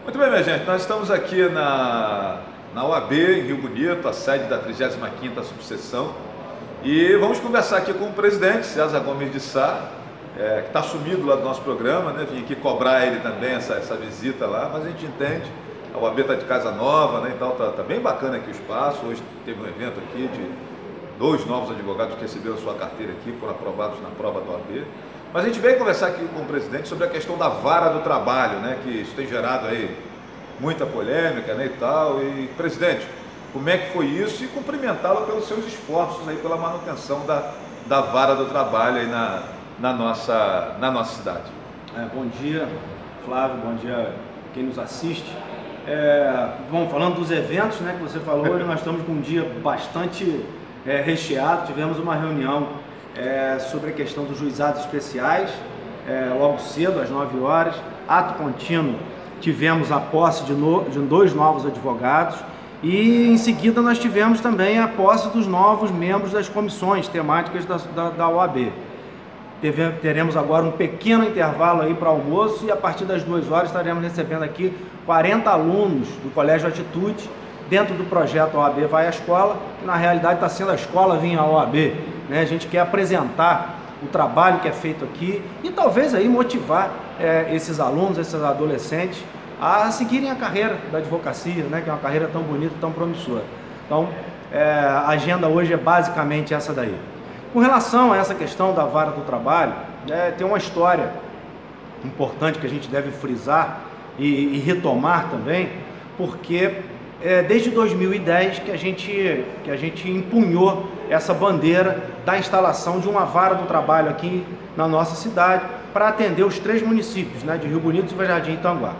Muito bem, minha gente, nós estamos aqui na OAB, em Rio Bonito, a sede da 35ª subseção, e vamos conversar aqui com o presidente, César Gomes de Sá, que está sumido lá do nosso programa, né? Vim aqui cobrar ele também essa visita lá, mas a gente entende, a OAB está de casa nova, né? Então tá bem bacana aqui o espaço. Hoje teve um evento aqui de 2 novos advogados que receberam sua carteira aqui, foram aprovados na prova da OAB. Mas a gente veio conversar aqui com o presidente sobre a questão da vara do trabalho, né? Que isso tem gerado aí muita polêmica, né, e tal. E, presidente, como é que foi isso? E cumprimentá-lo pelos seus esforços aí pela manutenção da vara do trabalho aí na nossa cidade. Bom dia, Flávio, bom dia quem nos assiste. Bom, falando dos eventos, né, que você falou, hoje nós estamos com um dia bastante recheado. Tivemos uma reunião sobre a questão dos juizados especiais, logo cedo, às 9 horas, ato contínuo. Tivemos a posse de 2 novos advogados e em seguida nós tivemos também a posse dos novos membros das comissões temáticas da OAB. Teremos agora um pequeno intervalo aí para almoço e a partir das 2 horas estaremos recebendo aqui 40 alunos do Colégio Atitude dentro do projeto OAB Vai à Escola, que na realidade está sendo a escola Vinha à OAB, né? A gente quer apresentar o trabalho que é feito aqui e talvez aí motivar esses alunos, esses adolescentes a seguirem a carreira da advocacia, né, que é uma carreira tão bonita, tão promissora. Então, a agenda hoje é basicamente essa daí. Com relação a essa questão da vara do trabalho, tem uma história importante que a gente deve frisar e retomar também, porque desde 2010 que a gente empunhou essa bandeira da instalação de uma vara do trabalho aqui na nossa cidade para atender os 3 municípios, né, de Rio Bonito, Silva Jardim e Itanguá.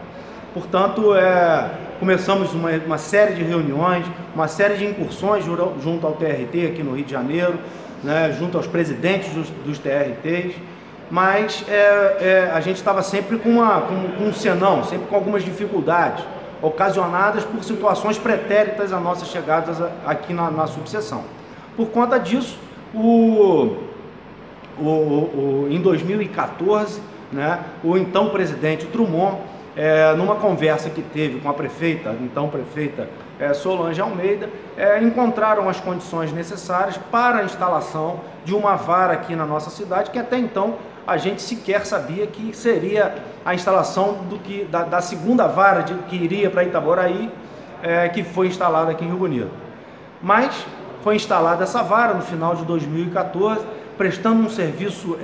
Portanto, começamos uma série de reuniões, uma série de incursões junto ao TRT aqui no Rio de Janeiro, né, junto aos presidentes dos TRTs, mas a gente estava sempre com um senão, sempre com algumas dificuldades, ocasionadas por situações pretéritas à nossa chegada aqui na subseção. Por conta disso, em 2014, né, o então presidente Drummond, numa conversa que teve com a então prefeita Solange Almeida, encontraram as condições necessárias para a instalação de uma vara aqui na nossa cidade, que até então a gente sequer sabia que seria a instalação da segunda vara que iria para Itaboraí, que foi instalada aqui em Rio Bonito. Mas foi instalada essa vara no final de 2014, prestando um serviço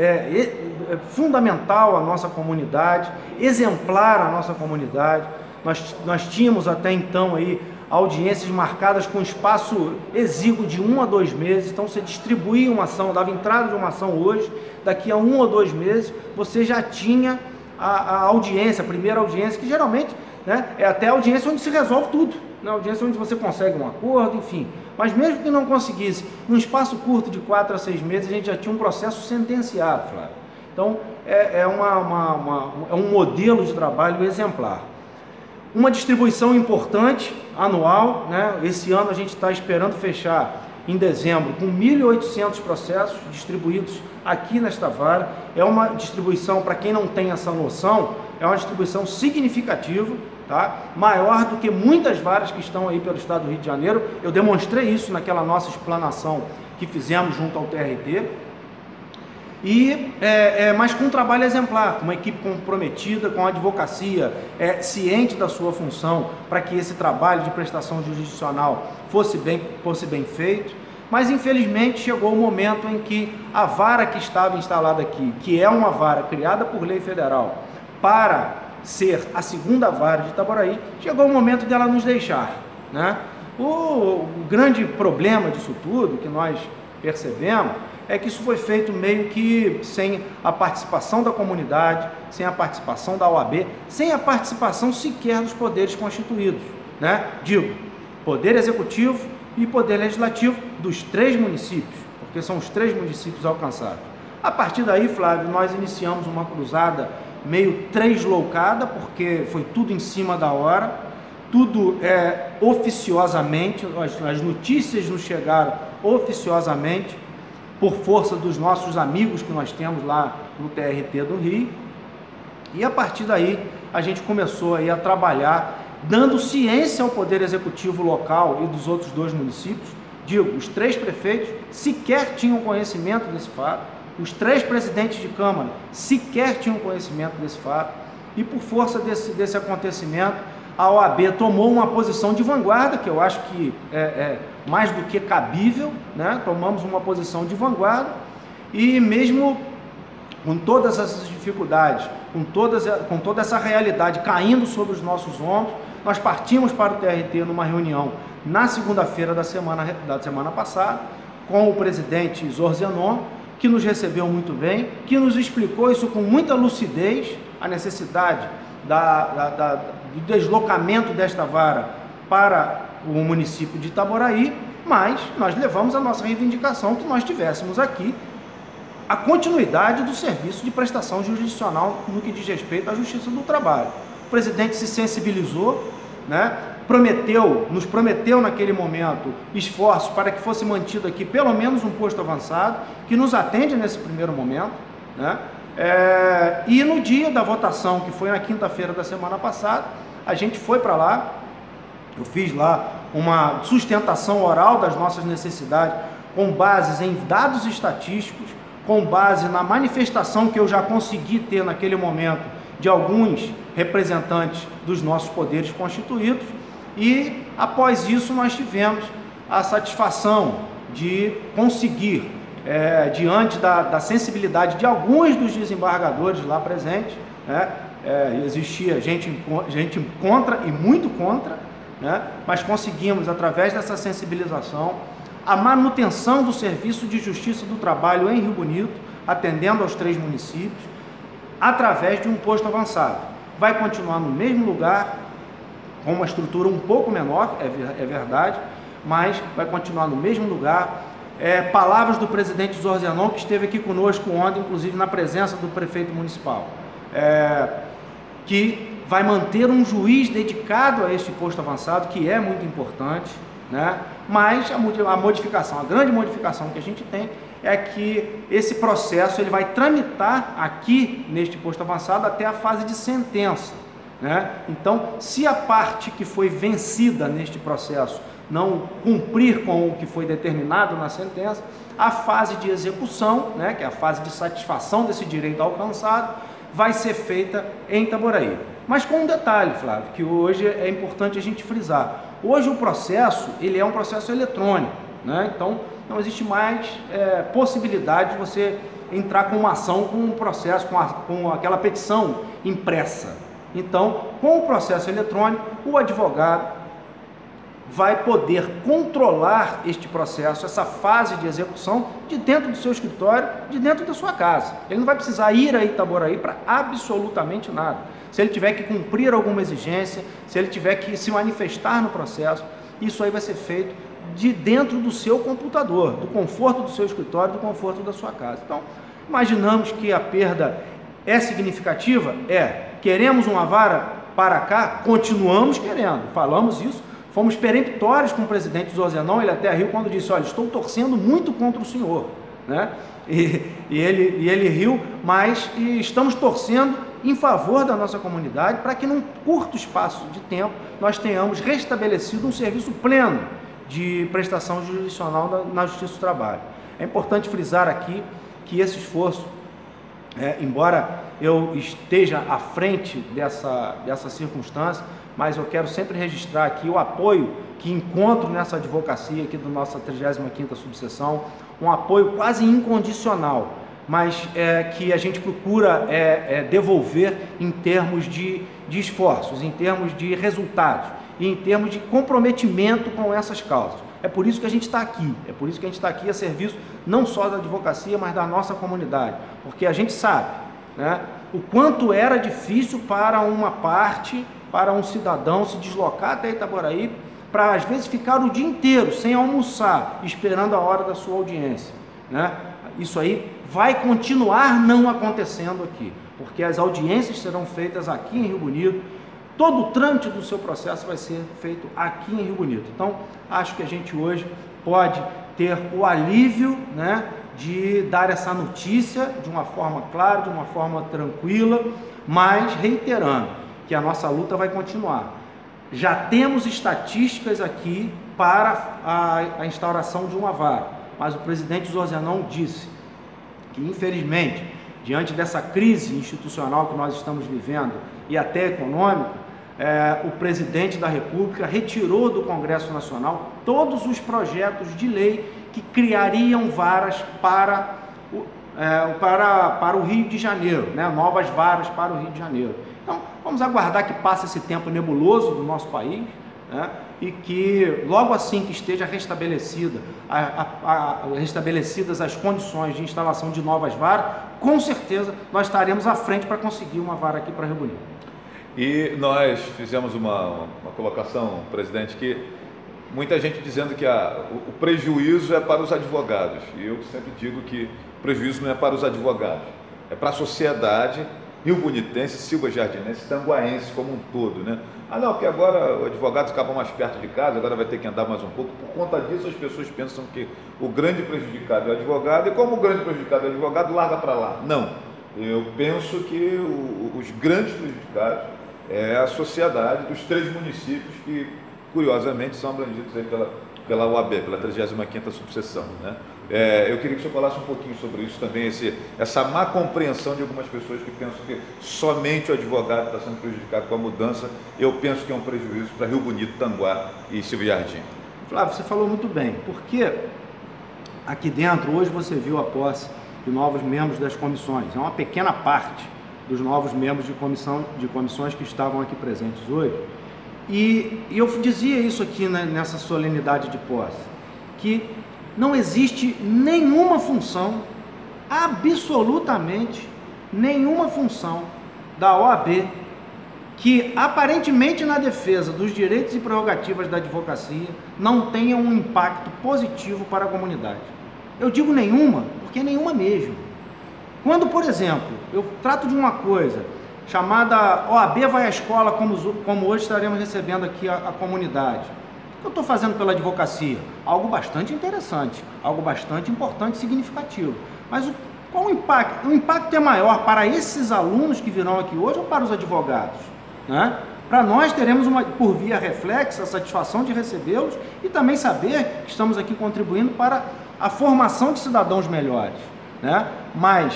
fundamental à nossa comunidade, exemplar à nossa comunidade. Nós tínhamos até então aí audiências marcadas com espaço exíguo de 1 a 2 meses, então você distribuía uma ação, dava entrada de uma ação hoje, daqui a 1 ou 2 meses você já tinha a audiência, a primeira audiência, que geralmente, né, é até a audiência onde se resolve tudo, né, a audiência onde você consegue um acordo, enfim. Mas mesmo que não conseguisse, num espaço curto de 4 a 6 meses, a gente já tinha um processo sentenciado, Flávio. Então, é um modelo de trabalho exemplar. Uma distribuição importante, anual, né? Esse ano a gente está esperando fechar em dezembro com 1.800 processos distribuídos aqui nesta vara. É uma distribuição, para quem não tem essa noção, é uma distribuição significativa, tá? Maior do que muitas varas que estão aí pelo estado do Rio de Janeiro. Eu demonstrei isso naquela nossa explanação que fizemos junto ao TRT. Mas com um trabalho exemplar, com uma equipe comprometida, com a advocacia ciente da sua função, para que esse trabalho de prestação jurisdicional fosse bem feito. Mas infelizmente chegou o momento em que a vara que estava instalada aqui, que é uma vara criada por lei federal para ser a segunda vara de Itaboraí, chegou o momento dela nos deixar, né? O grande problema disso tudo que nós percebemos é que isso foi feito meio que sem a participação da comunidade, sem a participação da OAB, sem a participação sequer dos poderes constituídos, né? Digo, Poder Executivo e Poder Legislativo dos 3 municípios, porque são os 3 municípios alcançados. A partir daí, Flávio, nós iniciamos uma cruzada meio translocada, porque foi tudo em cima da hora, tudo oficiosamente, as notícias nos chegaram oficiosamente, por força dos nossos amigos que nós temos lá no TRT do Rio, e a partir daí a gente começou aí a trabalhar, dando ciência ao Poder Executivo local e dos outros 2 municípios. Digo, os 3 prefeitos sequer tinham conhecimento desse fato, os 3 presidentes de Câmara sequer tinham conhecimento desse fato, e por força desse acontecimento, a OAB tomou uma posição de vanguarda, que eu acho que é mais do que cabível, né? Tomamos uma posição de vanguarda, e mesmo com todas essas dificuldades, com toda essa realidade caindo sobre os nossos ombros, nós partimos para o TRT numa reunião na segunda-feira da semana passada, com o presidente Zorzenon, que nos recebeu muito bem, que nos explicou isso com muita lucidez, a necessidade do deslocamento desta vara para o município de Itaboraí, mas nós levamos a nossa reivindicação que nós tivéssemos aqui a continuidade do serviço de prestação jurisdicional no que diz respeito à Justiça do Trabalho. O presidente se sensibilizou, né? Nos prometeu naquele momento esforços para que fosse mantido aqui pelo menos um posto avançado, que nos atende nesse primeiro momento, né? E no dia da votação, que foi na quinta-feira da semana passada, a gente foi para lá, eu fiz lá uma sustentação oral das nossas necessidades, com bases em dados estatísticos, com base na manifestação que eu já consegui ter naquele momento de alguns representantes dos nossos poderes constituídos, e após isso nós tivemos a satisfação de conseguir, diante da sensibilidade de alguns dos desembargadores lá presentes, né? Existia gente contra e muito contra, né? Mas conseguimos, através dessa sensibilização, a manutenção do serviço de justiça do trabalho em Rio Bonito, atendendo aos 3 municípios, através de um posto avançado. Vai continuar no mesmo lugar, com uma estrutura um pouco menor, é verdade, mas vai continuar no mesmo lugar. Palavras do presidente Zorzenon, que esteve aqui conosco ontem, inclusive na presença do prefeito municipal, que vai manter um juiz dedicado a este posto avançado, que é muito importante, né? Mas a modificação, a grande modificação que a gente tem é que esse processo ele vai tramitar aqui neste posto avançado até a fase de sentença, né? Então, se a parte que foi vencida neste processo não cumprir com o que foi determinado na sentença, a fase de execução, né, que é a fase de satisfação desse direito alcançado, vai ser feita em Itaboraí. Mas com um detalhe, Flávio, que hoje é importante a gente frisar. Hoje o processo, ele é um processo eletrônico, né? Então não existe mais possibilidade de você entrar com uma ação, com um processo, com aquela petição impressa. Então, com o processo eletrônico, o advogado vai poder controlar este processo, essa fase de execução, de dentro do seu escritório, de dentro da sua casa. Ele não vai precisar ir a Itaboraí para absolutamente nada. Se ele tiver que cumprir alguma exigência, se ele tiver que se manifestar no processo, isso aí vai ser feito de dentro do seu computador, do conforto do seu escritório, do conforto da sua casa. Então, imaginamos que a perda é significativa? Queremos uma vara para cá? Continuamos querendo, falamos isso. Fomos peremptórios com o presidente Zorzenon, ele até riu quando disse, olha, estou torcendo muito contra o senhor, né? E ele riu, mas estamos torcendo em favor da nossa comunidade para que num curto espaço de tempo nós tenhamos restabelecido um serviço pleno de prestação jurisdicional na Justiça do Trabalho. É importante frisar aqui que esse esforço, embora eu esteja à frente dessa circunstância, mas eu quero sempre registrar aqui o apoio que encontro nessa advocacia aqui da nossa 35ª subseção, um apoio quase incondicional, mas que a gente procura devolver em termos de esforços, em termos de resultados e em termos de comprometimento com essas causas. É por isso que a gente está aqui, a serviço não só da advocacia, mas da nossa comunidade, porque a gente sabe, né, o quanto era difícil para uma parte, para um cidadão se deslocar até Itaboraí, para às vezes ficar o dia inteiro sem almoçar, esperando a hora da sua audiência, né? Isso aí vai continuar não acontecendo aqui, porque as audiências serão feitas aqui em Rio Bonito, todo o trâmite do seu processo vai ser feito aqui em Rio Bonito. Então, acho que a gente hoje pode ter o alívio, né, de dar essa notícia de uma forma clara, de uma forma tranquila, mas reiterando que a nossa luta vai continuar. Já temos estatísticas aqui para a instauração de uma vara, mas o presidente Zorzenon disse que, infelizmente, diante dessa crise institucional que nós estamos vivendo e até econômica, o presidente da República retirou do Congresso Nacional todos os projetos de lei que criariam varas para o Rio de Janeiro, né? Novas varas para o Rio de Janeiro. Então, vamos aguardar que passe esse tempo nebuloso do nosso país, né? E que logo assim que esteja restabelecidas as condições de instalação de novas varas, com certeza nós estaremos à frente para conseguir uma vara aqui para Rio Bonito. E nós fizemos uma colocação, presidente, que muita gente dizendo que o prejuízo é para os advogados. E eu sempre digo que o prejuízo não é para os advogados, é para a sociedade rio-bonitense, silva-jardinense, tanguaense como um todo, né? Ah não, porque agora o advogado ficava mais perto de casa, agora vai ter que andar mais um pouco. Por conta disso as pessoas pensam que o grande prejudicado é o advogado, e como o grande prejudicado é o advogado, larga para lá. Não, eu penso que os grandes prejudicados é a sociedade dos 3 municípios que, curiosamente, são abrangidos aí pela OAB, pela 35ª subseção, né? Eu queria que o senhor falasse um pouquinho sobre isso também, essa má compreensão de algumas pessoas que pensam que somente o advogado está sendo prejudicado com a mudança. Eu penso que é um prejuízo para Rio Bonito, Tanguá e Silva Jardim. Flávio, você falou muito bem, porque aqui dentro, hoje você viu a posse de novos membros das comissões. É uma pequena parte dos novos membros de comissões que estavam aqui presentes hoje. E eu dizia isso aqui, né, nessa solenidade de posse, que não existe nenhuma função, absolutamente nenhuma função da OAB que aparentemente na defesa dos direitos e prerrogativas da advocacia não tenha um impacto positivo para a comunidade. Eu digo nenhuma, porque nenhuma mesmo. Quando, por exemplo, eu trato de uma coisa chamada OAB vai à escola, como hoje estaremos recebendo aqui a comunidade, o que eu estou fazendo pela advocacia? Algo bastante interessante, algo bastante importante e significativo. Mas qual o impacto? O impacto é maior para esses alunos que virão aqui hoje ou para os advogados, né? Para nós teremos, por via reflexa, a satisfação de recebê-los e também saber que estamos aqui contribuindo para a formação de cidadãos melhores, né? Mas,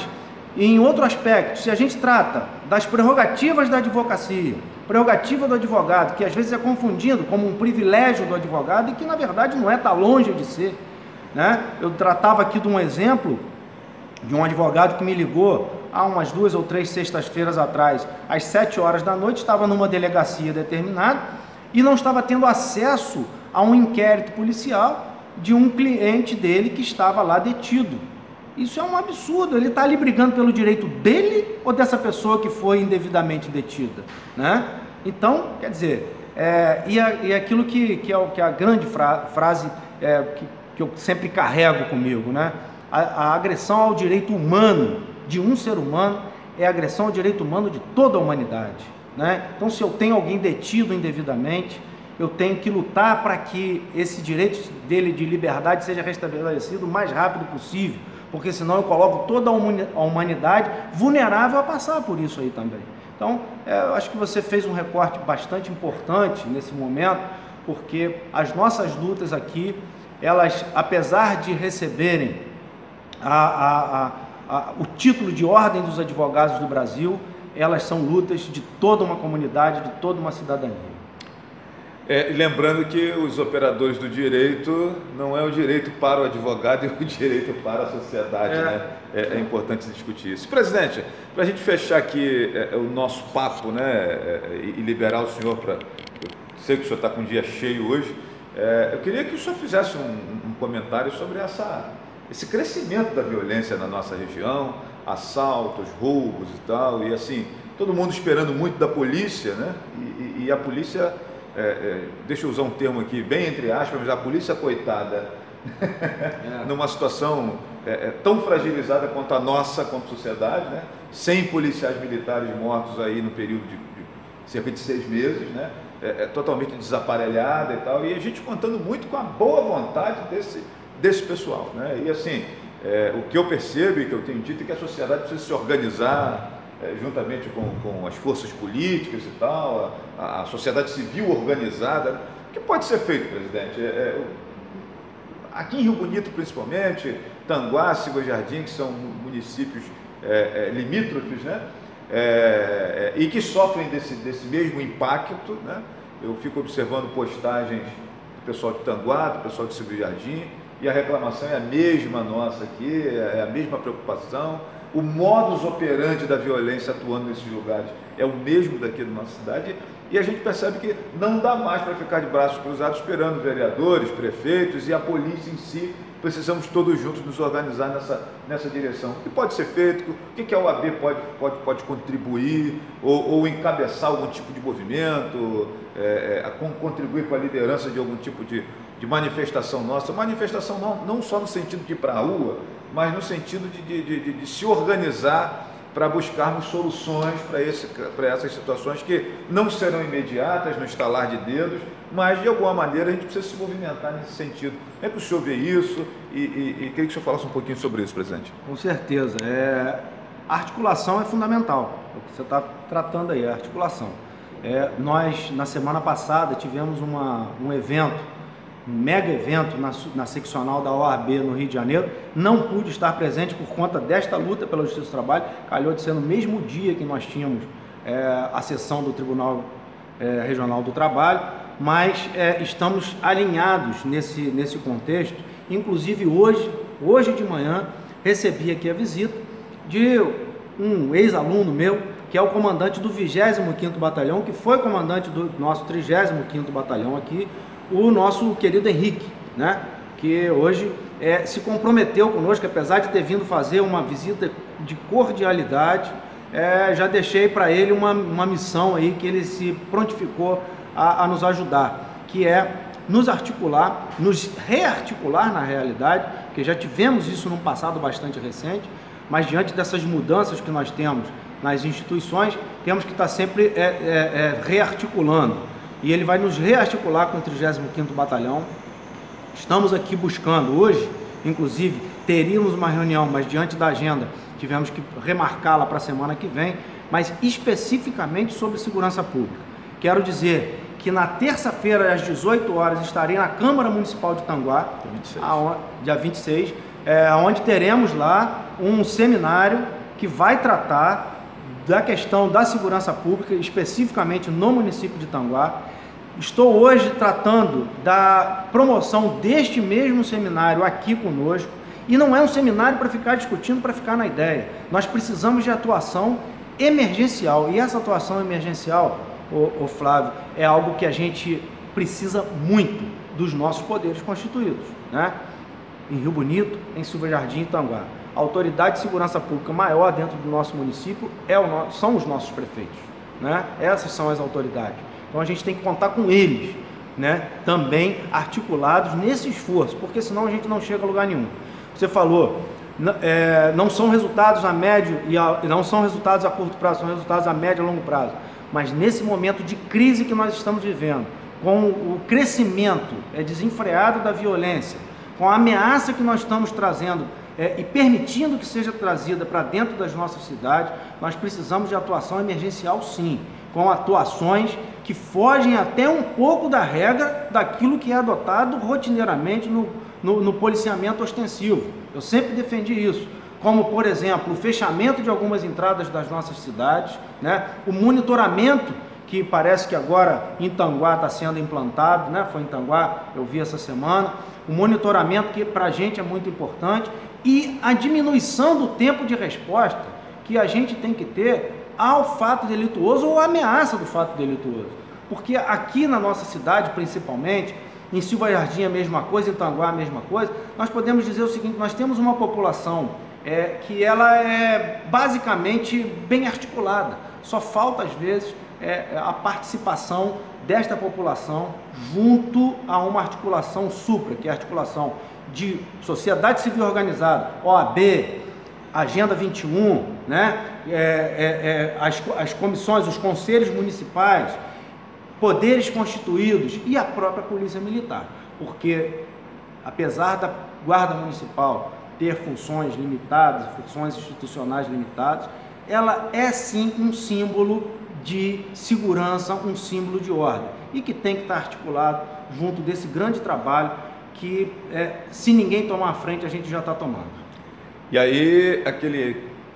em outro aspecto, se a gente trata das prerrogativas da advocacia, prerrogativa do advogado, que às vezes é confundido como um privilégio do advogado e que na verdade não é, está longe de ser, né? Eu tratava aqui de um exemplo de um advogado que me ligou há umas 2 ou 3 sextas-feiras atrás, às 7 horas da noite, estava numa delegacia determinada e não estava tendo acesso a um inquérito policial de um cliente dele que estava lá detido. Isso é um absurdo. Ele está ali brigando pelo direito dele ou dessa pessoa que foi indevidamente detida, né? Então, quer dizer, e aquilo que é a grande frase que eu sempre carrego comigo, né? A agressão ao direito humano de um ser humano é agressão ao direito humano de toda a humanidade, né? Então, se eu tenho alguém detido indevidamente, eu tenho que lutar para que esse direito dele de liberdade seja restabelecido o mais rápido possível, porque senão eu coloco toda a humanidade vulnerável a passar por isso aí também. Então, eu acho que você fez um recorte bastante importante nesse momento, porque as nossas lutas aqui, elas, apesar de receberem o título de Ordem dos Advogados do Brasil, elas são lutas de toda uma comunidade, de toda uma cidadania. Lembrando que os operadores do direito não é o direito para o advogado, é o direito para a sociedade, né? É importante discutir isso. Presidente, para a gente fechar aqui o nosso papo, né, e liberar o senhor para... Eu sei que o senhor está com um dia cheio hoje, eu queria que o senhor fizesse um comentário sobre esse crescimento da violência na nossa região, assaltos, roubos e tal, e assim, todo mundo esperando muito da polícia, né? E a polícia... deixa eu usar um termo aqui, bem entre aspas, mas a polícia coitada, numa situação tão fragilizada quanto a nossa, como sociedade, né? 100 policiais militares mortos aí no período de cerca de 6 meses, né? Totalmente desaparelhada e tal, e a gente contando muito com a boa vontade desse pessoal, né? E assim, o que eu percebo e que eu tenho dito é que a sociedade precisa se organizar, juntamente com as forças políticas e tal, a sociedade civil organizada. O que pode ser feito, presidente? Aqui em Rio Bonito, principalmente, Tanguá, Silva Jardim, que são municípios limítrofes, né? E que sofrem desse mesmo impacto, né? Eu fico observando postagens do pessoal de Tanguá, do pessoal de Silva Jardim, e a reclamação é a mesma nossa aqui, é a mesma preocupação. O modus operandi da violência atuando nesses lugares é o mesmo daqui da nossa cidade, e a gente percebe que não dá mais para ficar de braços cruzados esperando vereadores, prefeitos e a polícia em si. Precisamos todos juntos nos organizar nessa direção. O que pode ser feito? O que a OAB pode contribuir ou encabeçar algum tipo de movimento, contribuir com a liderança de algum tipo de manifestação nossa? Manifestação não só no sentido de ir para a rua, mas no sentido de se organizar para buscarmos soluções para essas situações que não serão imediatas, no estalar de dedos, mas de alguma maneira a gente precisa se movimentar nesse sentido. Como é que o senhor vê isso? E queria que o senhor falasse um pouquinho sobre isso, presidente. Com certeza. A articulação é fundamental. É o que você está tratando aí, a articulação. Nós, na semana passada, tivemos um evento, um mega evento na seccional da OAB no Rio de Janeiro. Não pude estar presente por conta desta luta pela Justiça do Trabalho. Calhou de ser no mesmo dia que nós tínhamos a sessão do Tribunal Regional do Trabalho, mas estamos alinhados nesse contexto. Inclusive hoje de manhã, recebi aqui a visita de um ex-aluno meu, que é o comandante do 25º Batalhão, que foi comandante do nosso 35º Batalhão aqui, o nosso querido Henrique, né? Que hoje se comprometeu conosco, apesar de ter vindo fazer uma visita de cordialidade. Já deixei para ele uma missão aí que ele se prontificou a nos ajudar, que é nos articular, nos rearticular na realidade, porque já tivemos isso num passado bastante recente, mas diante dessas mudanças que nós temos nas instituições, temos que estar sempre rearticulando. E ele vai nos rearticular com o 35º Batalhão. Estamos aqui buscando hoje, inclusive, teríamos uma reunião, mas diante da agenda tivemos que remarcá-la para a semana que vem, mas especificamente sobre segurança pública. Quero dizer que na terça-feira, às 18 horas, estarei na Câmara Municipal de Tanguá, dia 26, onde teremos lá um seminário que vai tratar da questão da segurança pública, especificamente no município de Tanguá. Estou hoje tratando da promoção deste mesmo seminário aqui conosco, e não é um seminário para ficar discutindo, para ficar na ideia. Nós precisamos de atuação emergencial, e essa atuação emergencial, Flávio, é algo que a gente precisa muito dos nossos poderes constituídos, né? Em Rio Bonito, em Silva Jardim e Tanguá. A autoridade de segurança pública maior dentro do nosso município são os nossos prefeitos, né? Essas são as autoridades. Então a gente tem que contar com eles, né? Também articulados nesse esforço, porque senão a gente não chega a lugar nenhum. Você falou, não são resultados a médio e não são resultados a curto prazo, são resultados a médio e longo prazo. Mas nesse momento de crise que nós estamos vivendo, com o crescimento desenfreado da violência, com a ameaça que nós estamos trazendo e permitindo que seja trazida para dentro das nossas cidades, nós precisamos de atuação emergencial sim, com atuações que fogem até um pouco da regra daquilo que é adotado rotineiramente no policiamento ostensivo. Eu sempre defendi isso, como por exemplo o fechamento de algumas entradas das nossas cidades, né? O monitoramento que parece que agora em Tanguá está sendo implantado, né? Foi em Tanguá, eu vi essa semana, o monitoramento que para a gente é muito importante, e a diminuição do tempo de resposta que a gente tem que ter ao fato delituoso ou à ameaça do fato delituoso. Porque aqui na nossa cidade, principalmente, em Silva Jardim a mesma coisa, em Tanguá a mesma coisa, nós podemos dizer o seguinte: nós temos uma população que ela é basicamente bem articulada, só falta às vezes a participação desta população junto a uma articulação supra, que é a articulação de sociedade civil organizada, OAB, Agenda 21, né? As comissões, os conselhos municipais, poderes constituídos e a própria Polícia Militar, porque apesar da Guarda Municipal ter funções limitadas, funções institucionais limitadas, ela é sim um símbolo de segurança, um símbolo de ordem, e que tem que estar articulado junto desse grande trabalho que, se ninguém tomar a frente, a gente já está tomando. E aí,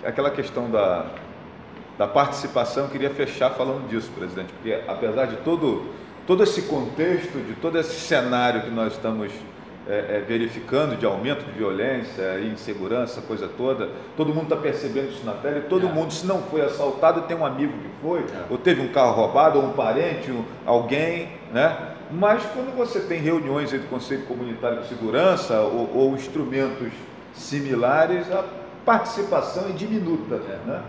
aquela questão da participação, eu queria fechar falando disso, presidente, porque apesar de todo esse contexto, de todo esse cenário que nós estamos verificando de aumento de violência, insegurança, coisa toda, todo mundo está percebendo isso na pele, todo mundo, se não foi assaltado, tem um amigo que foi, ou teve um carro roubado, ou um parente, alguém, né? Mas quando você tem reuniões entre o Conselho Comunitário de Segurança ou instrumentos similares, a participação é diminuta, né?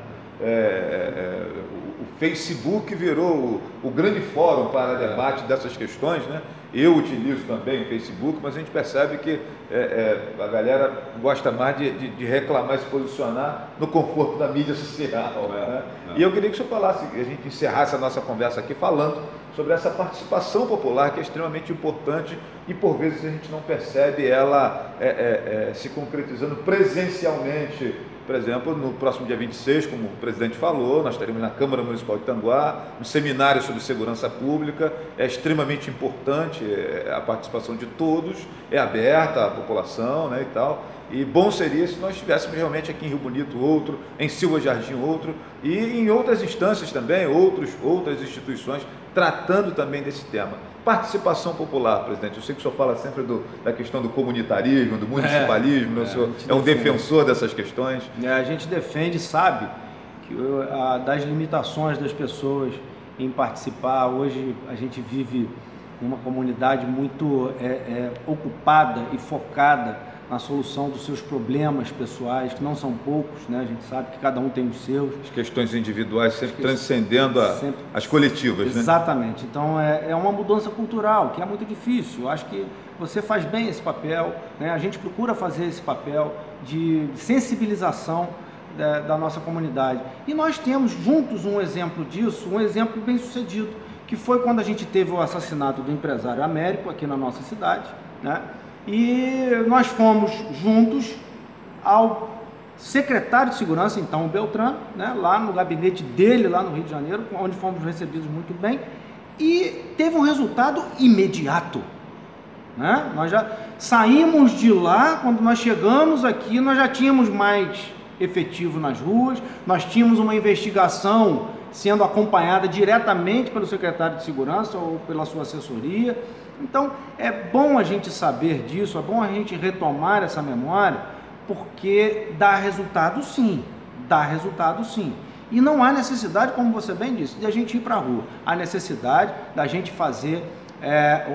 O Facebook virou o grande fórum para debate dessas questões, né? Eu utilizo também o Facebook, mas a gente percebe que a galera gosta mais de reclamar e se posicionar no conforto da mídia social, né? E eu queria que o senhor falasse, a gente encerrasse a nossa conversa aqui falando sobre essa participação popular que é extremamente importante e por vezes a gente não percebe ela se concretizando presencialmente. Por exemplo, no próximo dia 26, como o presidente falou, nós estaremos na Câmara Municipal de Tanguá, um seminário sobre segurança pública. É extremamente importante a participação de todos, é aberta à população, né, e tal. E bom seria se nós tivéssemos realmente aqui em Rio Bonito outro, em Silva Jardim outro, e em outras instâncias também, outras instituições, tratando também desse tema. Participação popular, presidente. Eu sei que o senhor fala sempre da questão do comunitarismo, do municipalismo, né? O senhor é um defensor dessas questões. A gente defende, sabe, que das limitações das pessoas em participar. Hoje a gente vive uma comunidade muito ocupada e focada na solução dos seus problemas pessoais, que não são poucos, né? A gente sabe que cada um tem os seus. As questões individuais sempre transcendendo as coletivas, né? Exatamente. Então é uma mudança cultural, que é muito difícil. Eu acho que você faz bem esse papel, né? A gente procura fazer esse papel de sensibilização da nossa comunidade. E nós temos juntos um exemplo disso, um exemplo bem sucedido, que foi quando a gente teve o assassinato do empresário Américo aqui na nossa cidade, né? E nós fomos juntos ao secretário de Segurança, então o Beltrano, né, lá no gabinete dele, lá no Rio de Janeiro, onde fomos recebidos muito bem, e teve um resultado imediato, né? Nós já saímos de lá, quando nós chegamos aqui, nós já tínhamos mais efetivo nas ruas, nós tínhamos uma investigação sendo acompanhada diretamente pelo secretário de Segurança ou pela sua assessoria. Então, é bom a gente saber disso, é bom a gente retomar essa memória, porque dá resultado sim, E não há necessidade, como você bem disse, de a gente ir para a rua. Há necessidade da gente fazer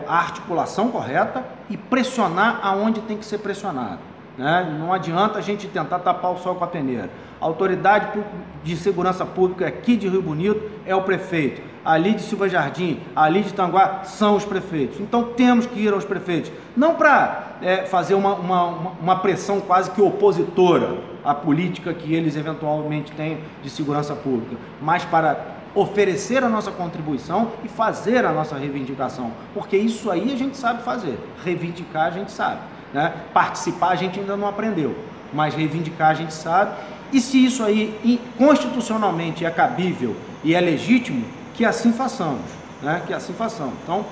a articulação correta e pressionar aonde tem que ser pressionado, né? Não adianta a gente tentar tapar o sol com a peneira. A autoridade de segurança pública aqui de Rio Bonito é o prefeito, ali de Silva Jardim, ali de Tanguá são os prefeitos. Então temos que ir aos prefeitos, não para fazer uma pressão quase que opositora à política que eles eventualmente têm de segurança pública, mas para oferecer a nossa contribuição e fazer a nossa reivindicação, porque isso aí a gente sabe fazer, reivindicar a gente sabe, né? Participar a gente ainda não aprendeu, mas reivindicar a gente sabe. E se isso aí constitucionalmente é cabível e é legítimo, que assim façamos, né? Que assim façamos. Então,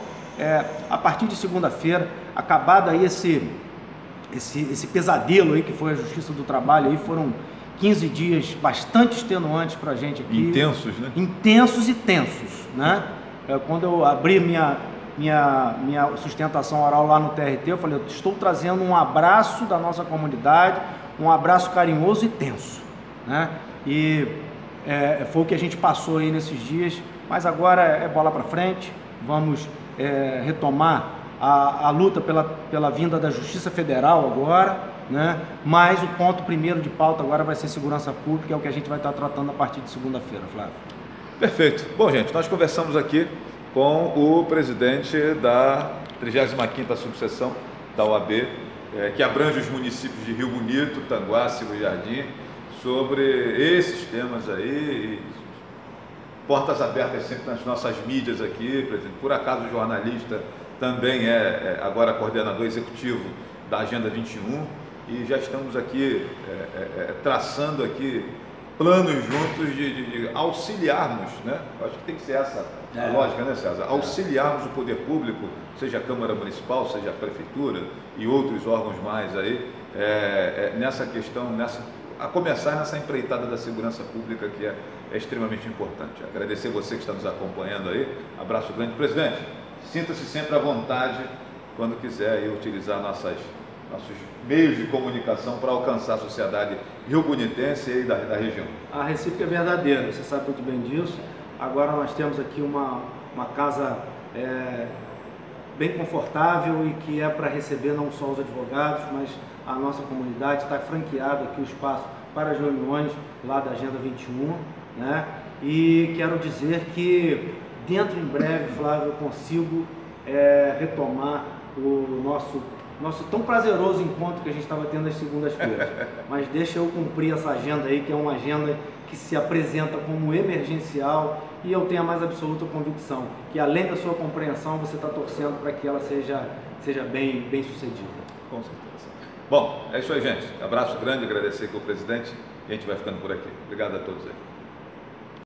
a partir de segunda-feira, acabado aí esse pesadelo aí que foi a Justiça do Trabalho, aí foram 15 dias bastante extenuantes para a gente aqui. Intensos, né? Intensos e tensos, né? Quando eu abri minha sustentação oral lá no TRT, eu falei, eu estou trazendo um abraço da nossa comunidade, um abraço carinhoso e tenso, né? E foi o que a gente passou aí nesses dias, mas agora é bola para frente, vamos retomar a luta pela vinda da Justiça Federal agora, né? Mas o ponto primeiro de pauta agora vai ser segurança pública, que é o que a gente vai estar tratando a partir de segunda-feira, Flávio. Perfeito. Bom, gente, nós conversamos aqui com o presidente da 35ª subseção da OAB, que abrange os municípios de Rio Bonito, Tanguá, Silva Jardim, sobre esses temas aí. Portas abertas sempre nas nossas mídias aqui, presidente. Por acaso o jornalista também agora coordenador executivo da Agenda 21 e já estamos aqui traçando aqui planos juntos de auxiliarmos, né? Eu acho que tem que ser essa a lógica, né, César? Auxiliarmos o poder público, seja a Câmara Municipal, seja a Prefeitura e outros órgãos mais aí, nessa questão, a começar nessa empreitada da segurança pública que é extremamente importante. Agradecer você que está nos acompanhando aí. Abraço grande. Presidente, sinta-se sempre à vontade quando quiser aí utilizar nossos meios de comunicação para alcançar a sociedade riobunitense e da região. A recíproca é verdadeira, você sabe muito bem disso. Agora nós temos aqui uma casa bem confortável e que é para receber não só os advogados, mas a nossa comunidade. Está franqueado aqui o espaço para as reuniões lá da Agenda 21, né? E quero dizer que dentro em breve, Flávio, eu consigo retomar o nosso tão prazeroso encontro que a gente estava tendo às segundas-feiras. Mas deixa eu cumprir essa agenda aí, que é uma agenda que se apresenta como emergencial, e eu tenho a mais absoluta convicção que, além da sua compreensão, você está torcendo para que ela seja bem sucedida. Com certeza. Bom, é isso aí, gente. Abraço grande, agradecer aqui ao presidente, e a gente vai ficando por aqui. Obrigado a todos aí.